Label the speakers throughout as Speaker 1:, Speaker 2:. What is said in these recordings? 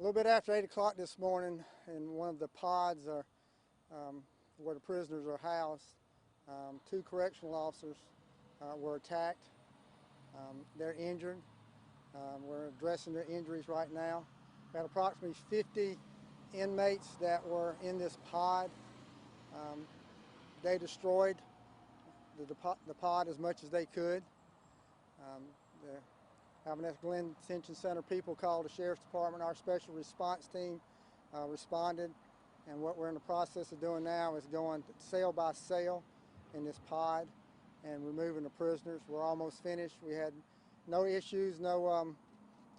Speaker 1: A little bit after 8 o'clock this morning, in one of the pods where the prisoners are housed, two correctional officers were attacked. They're injured. We're addressing their injuries right now. We had approximately 50 inmates that were in this pod. They destroyed the pod as much as they could. The Alvaness Glen Detention Center people called the Sheriff's Department. Our special response team responded, and what we're in the process of doing now is going cell by cell in this pod and removing the prisoners. We're almost finished. We had no issues, no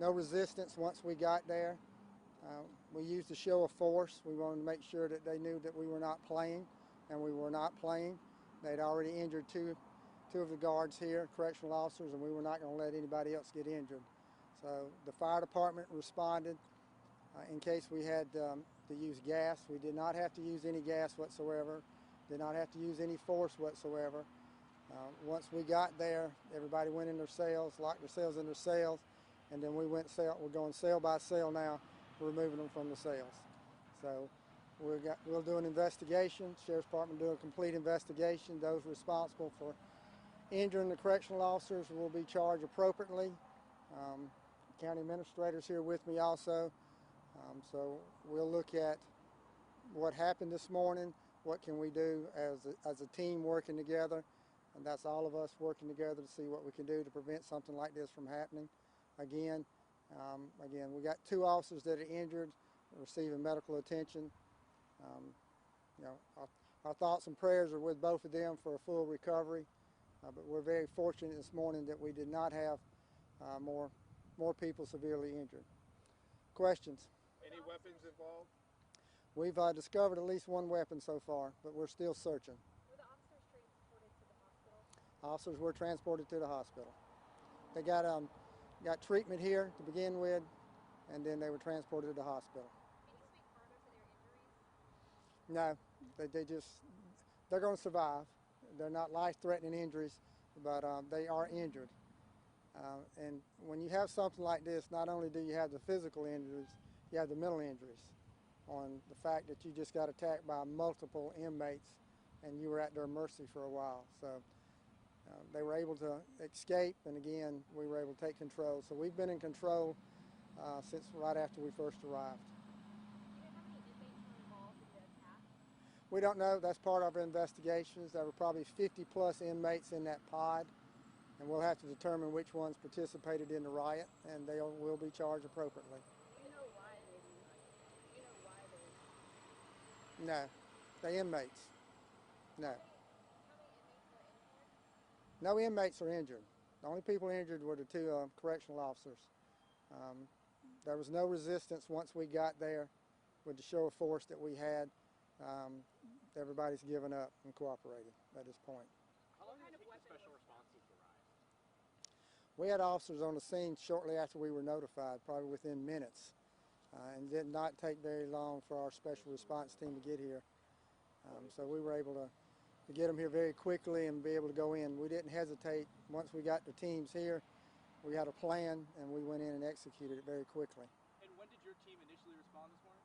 Speaker 1: resistance once we got there. We used a show of force. We wanted to make sure that they knew that we were not playing, and we were not playing. They'd already injured two of the guards here, correctional officers, and we were not going to let anybody else get injured. So the fire department responded in case we had to use gas. We did not have to use any gas whatsoever, did not have to use any force whatsoever. Once we got there, everybody went in their cells, locked themselves in their cells, and then we're going cell by cell now, removing them from the cells. So we'll do an investigation. Sheriff's Department will do a complete investigation. Those responsible for injuring the correctional officers will be charged appropriately. County administrator's here with me also. So we'll look at what happened this morning, what can we do as a team working together, and that's all of us working together to see what we can do to prevent something like this from happening again. Again, we got two officers that are injured, receiving medical attention. You know, our thoughts and prayers are with both of them for a full recovery. But we're very fortunate this morning that we did not have more people severely injured. Questions?
Speaker 2: Any weapons involved?
Speaker 1: We've discovered at least one weapon so far, but we're still searching.
Speaker 3: Were the officers transported to the hospital?
Speaker 1: Officers were transported to the hospital. They got treatment here to begin with, and then they were transported to the hospital.
Speaker 3: Can you speak further to their injuries?
Speaker 1: No, they're going to survive. They're not life-threatening injuries, but they are injured. And when you have something like this, not only do you have the physical injuries, you have the mental injuries on the fact that you just got attacked by multiple inmates and you were at their mercy for a while. So they were able to escape, and again, we were able to take control. So we've been in control since right after we first arrived. We don't know. That's part of our investigations. There were probably 50-plus inmates in that pod, and we'll have to determine which ones participated in the riot, and they will be charged appropriately.
Speaker 3: Do you know why they?
Speaker 1: No, the inmates. No.
Speaker 3: How many inmates are injured?
Speaker 1: No inmates are injured. The only people injured were the two correctional officers. There was no resistance once we got there with the show of force that we had. Everybody's given up and cooperated at this point.
Speaker 2: How long did it take the special responses to arrive?
Speaker 1: We had officers on the scene shortly after we were notified, probably within minutes, and did not take very long for our special response team to get here. So we were able to get them here very quickly and be able to go in. We didn't hesitate. Once we got the teams here, we had a plan, and we went in and executed it very quickly.
Speaker 2: And when did your team initially respond this morning?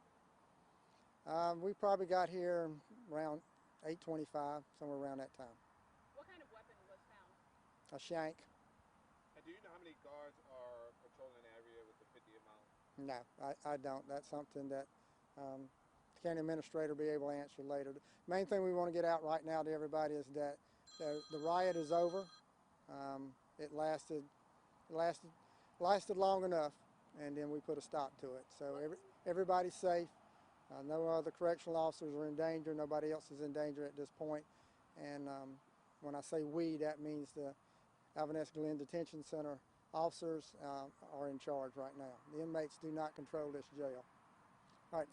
Speaker 1: We probably got here around 8:25, somewhere around that time.
Speaker 3: What kind of weapon was found?
Speaker 1: A shank.
Speaker 2: And do you know how many guards are patrolling the area with the 50 amount?
Speaker 1: No, I don't. That's something that the county administrator will be able to answer later. The main thing we want to get out right now to everybody is that the riot is over. It lasted long enough, and then we put a stop to it. So everybody's safe. No other correctional officers are in danger. Nobody else is in danger at this point. And when I say we, that means the Alvaness Glen Detention Center officers are in charge right now. The inmates do not control this jail.